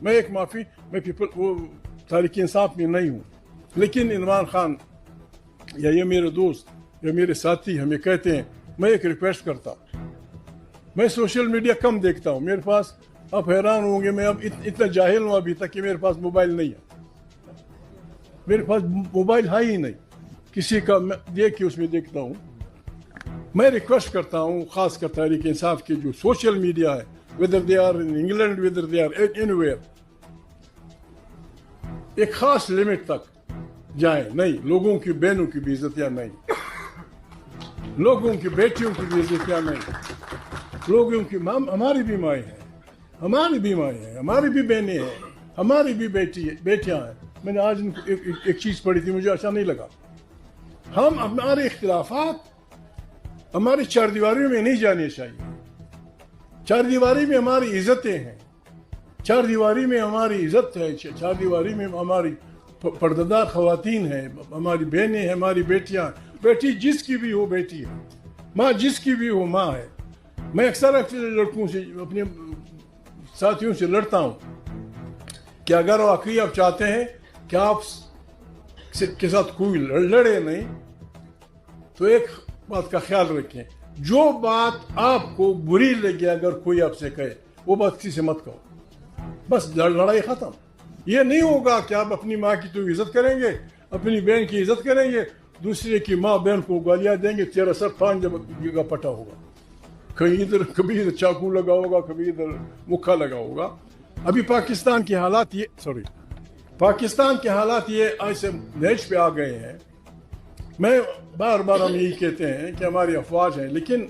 میں ایک معافی میں وہ تحریک انصاف میں نہیں ہوں، لیکن عمران خان یا یہ میرے دوست یا میرے ساتھی ہمیں کہتے ہیں، میں ایک ریکویسٹ کرتا ہوں، میں سوشل میڈیا کم دیکھتا ہوں، میرے پاس آپ حیران ہوں گے میں اب اتنا جاہل ہوں ابھی تک کہ میرے پاس موبائل نہیں ہے، میرے پاس موبائل ہے ہی نہیں، کسی کا دیکھ کے اس میں دیکھتا ہوں۔ میں ریکویسٹ کرتا ہوں خاص کر تحریک انصاف کی جو سوشل میڈیا ہے، whether they are in England, whether they are anywhere، ایک خاص لمٹ تک جائیں، نہیں لوگوں کی بہنوں کی بھی عزتیاں نہیں، لوگوں کی بیٹیوں کی بھی عزتیاں نہیں، لوگوں کی ہماری بھی مائیں ہیں، ہماری بھی مائیں ہیں، ہماری بھی بہنیں ہیں، ہماری بھی بیٹیاں ہیں۔ میں نے آج ایک چیز پڑھی تھی، مجھے اچھا نہیں لگا، ہم ہمارے اختلافات ہماری چار دیواریوں میں نہیں جانے چاہیے، چار دیواری میں ہماری عزتیں ہیں، چار دیواری میں ہماری عزت ہے، چار دیواری میں ہماری پردہ خواتین ہیں، ہماری بہنیں ہیں، ہماری بیٹیاں، بیٹی جس کی بھی ہو بیٹی ہے، ماں جس کی بھی ہو ماں ہے۔ میں اکثر لڑکوں سے اپنے ساتھیوں سے لڑتا ہوں کہ اگر واقعی آپ چاہتے ہیں کہ آپ کے ساتھ کوئی لڑے نہیں تو ایک بات کا خیال رکھیں، جو بات آپ کو بری لگے اگر کوئی آپ سے کہے وہ بات کسی سے مت کہو، بس لڑائی ختم۔ یہ نہیں ہوگا کہ آپ اپنی ماں کی تو عزت کریں گے، اپنی بہن کی عزت کریں گے، دوسرے کی ماں بہن کو گالیاں دیں گے، تیرا سر 5 جگہ پٹا ہوگا، کہیں ادھر کبھی ادھر چاقو لگا ہوگا، کبھی ادھر مکھا لگا ہوگا۔ ابھی پاکستان کے حالات یہ ایسے نیچ پہ آ گئے ہیں۔ میں بار بار ہم یہی کہتے ہیں کہ ہماری افواج ہیں، لیکن